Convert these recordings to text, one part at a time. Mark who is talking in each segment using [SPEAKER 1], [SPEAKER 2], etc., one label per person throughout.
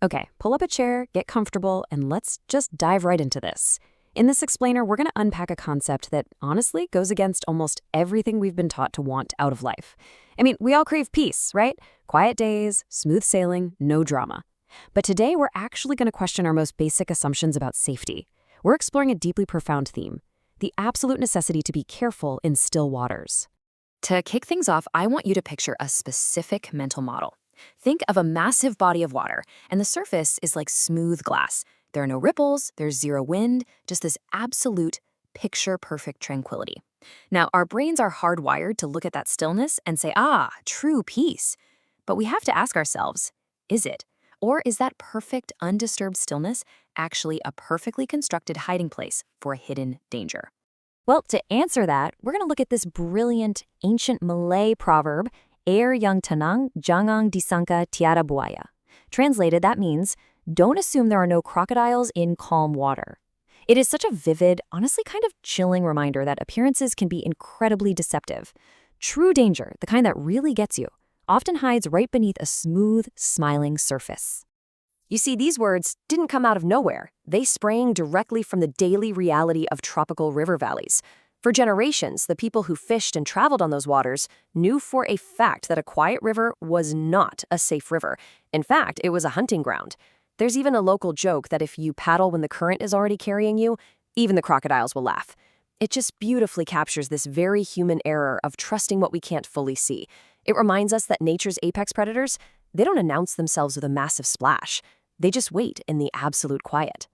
[SPEAKER 1] Okay, pull up a chair, get comfortable, and let's just dive right into this. In this explainer, we're going to unpack a concept that honestly goes against almost everything we've been taught to want out of life. I mean, we all crave peace, right? Quiet days, smooth sailing, no drama. But today, we're actually going to question our most basic assumptions about safety. We're exploring a deeply profound theme: the absolute necessity to be careful in still waters. To kick things off, I want you to picture a specific mental model. Think of a massive body of water, and the surface is like smooth glass. There are no ripples, there's zero wind, just this absolute, picture-perfect tranquility. Now, our brains are hardwired to look at that stillness and say, true peace. But we have to ask ourselves, is it? Or is that perfect, undisturbed stillness actually a perfectly constructed hiding place for a hidden danger? Well, to answer that, we're going to look at this brilliant, ancient Malay proverb, Air yang tenang, jangan disangka tiada buaya. Translated, that means, don't assume there are no crocodiles in calm water. It is such a vivid, honestly kind of chilling reminder that appearances can be incredibly deceptive. True danger, the kind that really gets you, often hides right beneath a smooth, smiling surface. You see, these words didn't come out of nowhere. They sprang directly from the daily reality of tropical river valleys. For generations, the people who fished and traveled on those waters knew for a fact that a quiet river was not a safe river. In fact, it was a hunting ground. There's even a local joke that if you paddle when the current is already carrying you, even the crocodiles will laugh. It just beautifully captures this very human error of trusting what we can't fully see. It reminds us that nature's apex predators, they don't announce themselves with a massive splash. They just wait in the absolute quiet.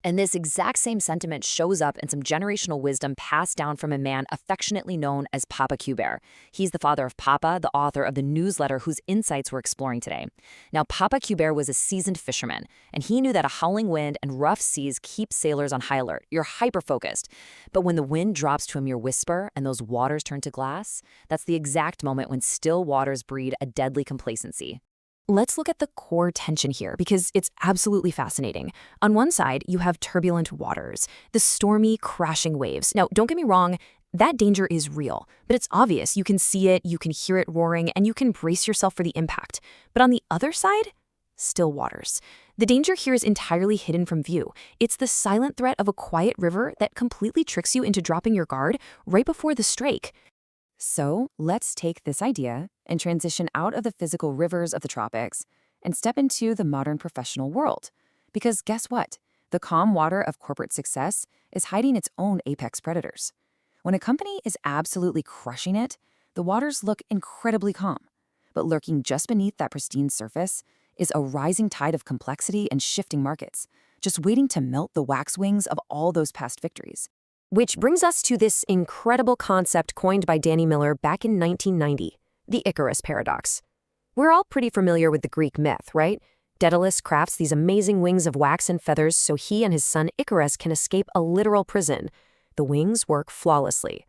[SPEAKER 1] And this exact same sentiment shows up in some generational wisdom passed down from a man affectionately known as Papa Cuber. He's the father of Papa, the author of the newsletter whose insights we're exploring today. Now, Papa Cuber was a seasoned fisherman, and he knew that a howling wind and rough seas keep sailors on high alert. You're hyper-focused. But when the wind drops to a mere whisper and those waters turn to glass, that's the exact moment when still waters breed a deadly complacency. Let's look at the core tension here because it's absolutely fascinating. On one side, you have turbulent waters, the stormy, crashing waves. Now, don't get me wrong, that danger is real, but it's obvious. You can see it, you can hear it roaring, and you can brace yourself for the impact. But on the other side, still waters. The danger here is entirely hidden from view. It's the silent threat of a quiet river that completely tricks you into dropping your guard right before the strike. So let's take this idea and transition out of the physical rivers of the tropics and step into the modern professional world. Because guess what? The calm water of corporate success is hiding its own apex predators. When a company is absolutely crushing it, the waters look incredibly calm. But lurking just beneath that pristine surface is a rising tide of complexity and shifting markets, just waiting to melt the wax wings of all those past victories. Which brings us to this incredible concept coined by Danny Miller back in 1990, the Icarus paradox. We're all pretty familiar with the Greek myth, right? Daedalus crafts these amazing wings of wax and feathers so he and his son Icarus can escape a literal prison. The wings work flawlessly.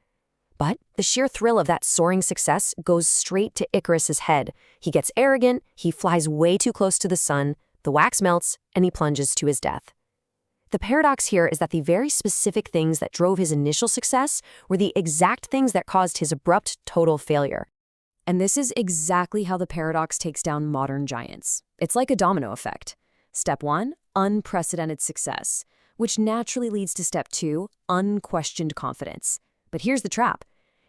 [SPEAKER 1] But the sheer thrill of that soaring success goes straight to Icarus's head. He gets arrogant, he flies way too close to the sun, the wax melts, and he plunges to his death. The paradox here is that the very specific things that drove his initial success were the exact things that caused his abrupt, total failure. And this is exactly how the paradox takes down modern giants. It's like a domino effect. Step 1, unprecedented success, which naturally leads to step 2, unquestioned confidence. But here's the trap.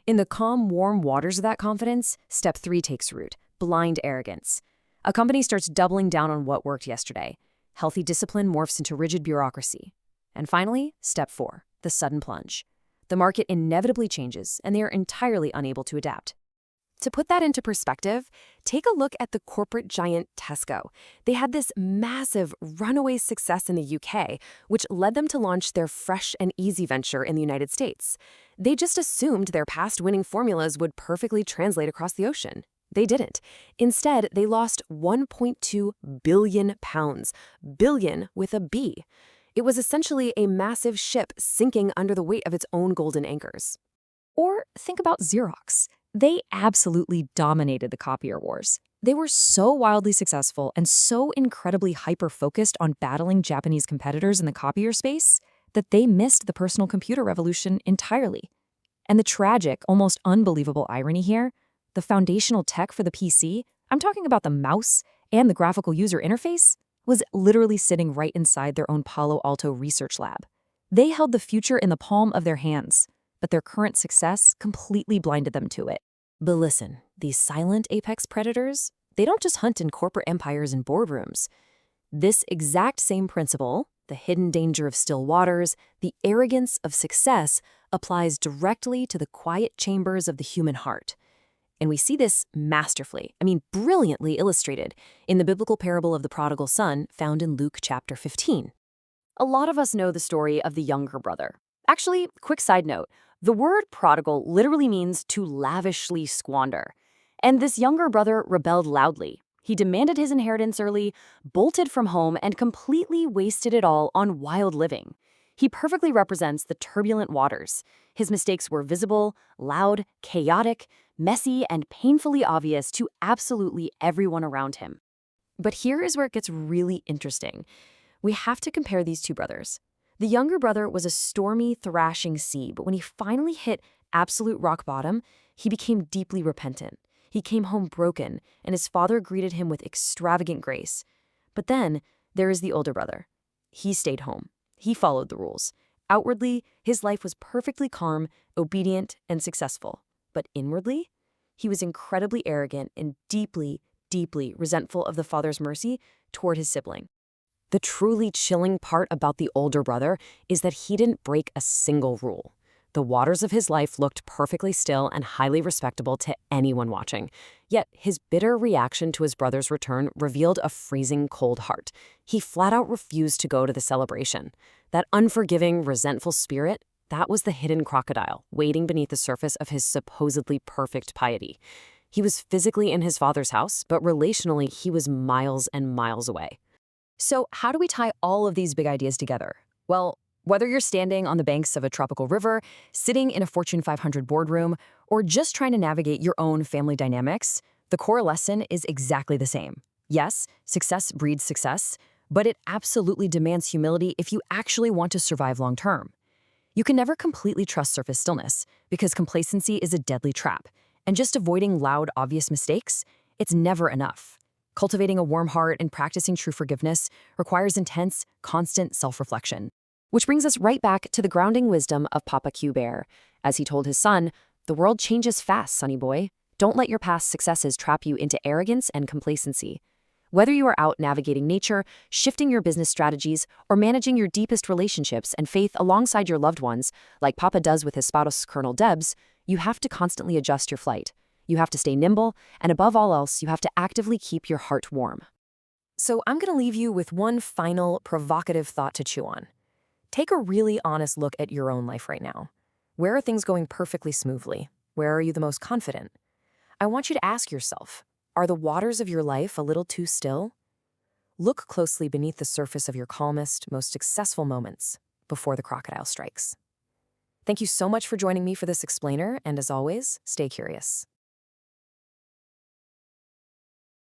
[SPEAKER 1] In the calm, warm waters of that confidence, step 3 takes root, blind arrogance. A company starts doubling down on what worked yesterday. Healthy discipline morphs into rigid bureaucracy. And finally, step 4, the sudden plunge. The market inevitably changes, and they are entirely unable to adapt. To put that into perspective, take a look at the corporate giant Tesco. They had this massive runaway success in the UK, which led them to launch their Fresh and Easy venture in the United States. They just assumed their past winning formulas would perfectly translate across the ocean. They didn't. Instead, they lost 1.2 billion pounds, billion with a B. It was essentially a massive ship sinking under the weight of its own golden anchors. Or think about Xerox. They absolutely dominated the copier wars. They were so wildly successful and so incredibly hyper-focused on battling Japanese competitors in the copier space that they missed the personal computer revolution entirely. And the tragic, almost unbelievable irony here, the foundational tech for the PC, I'm talking about the mouse and the graphical user interface, was literally sitting right inside their own Palo Alto research lab. They held the future in the palm of their hands, but their current success completely blinded them to it. But listen, these silent apex predators, they don't just hunt in corporate empires and boardrooms. This exact same principle, the hidden danger of still waters, the arrogance of success, applies directly to the quiet chambers of the human heart. And we see this masterfully, brilliantly illustrated in the biblical parable of the prodigal son found in Luke chapter 15. A lot of us know the story of the younger brother. Actually, quick side note, the word prodigal literally means to lavishly squander. And this younger brother rebelled loudly. He demanded his inheritance early, bolted from home, and completely wasted it all on wild living. He perfectly represents the turbulent waters. His mistakes were visible, loud, chaotic, messy, and painfully obvious to absolutely everyone around him. But here is where it gets really interesting. We have to compare these two brothers. The younger brother was a stormy, thrashing sea, but when he finally hit absolute rock bottom, he became deeply repentant. He came home broken, and his father greeted him with extravagant grace. But then, there is the older brother. He stayed home. He followed the rules. Outwardly, his life was perfectly calm, obedient, and successful. But inwardly, he was incredibly arrogant and deeply, deeply resentful of the father's mercy toward his sibling. The truly chilling part about the older brother is that he didn't break a single rule. The waters of his life looked perfectly still and highly respectable to anyone watching. Yet his bitter reaction to his brother's return revealed a freezing cold heart. He flat out refused to go to the celebration. That unforgiving, resentful spirit, that was the hidden crocodile waiting beneath the surface of his supposedly perfect piety. He was physically in his father's house, but relationally he was miles and miles away. So how do we tie all of these big ideas together? Well, whether you're standing on the banks of a tropical river, sitting in a Fortune 500 boardroom, or just trying to navigate your own family dynamics, the core lesson is exactly the same. Yes, success breeds success, but it absolutely demands humility if you actually want to survive long term. You can never completely trust surface stillness, because complacency is a deadly trap, and just avoiding loud, obvious mistakes, it's never enough. Cultivating a warm heart and practicing true forgiveness requires intense, constant self-reflection. Which brings us right back to the grounding wisdom of Papa Q Bear. As he told his son, "The world changes fast, sonny boy. Don't let your past successes trap you into arrogance and complacency." Whether you are out navigating nature, shifting your business strategies, or managing your deepest relationships and faith alongside your loved ones, like Papa does with his spouse, Colonel Debs, you have to constantly adjust your flight. You have to stay nimble, and above all else, you have to actively keep your heart warm. So I'm going to leave you with one final provocative thought to chew on. Take a really honest look at your own life right now. Where are things going perfectly smoothly? Where are you the most confident? I want you to ask yourself, are the waters of your life a little too still? Look closely beneath the surface of your calmest, most successful moments before the crocodile strikes. Thank you so much for joining me for this explainer, and as always, stay curious.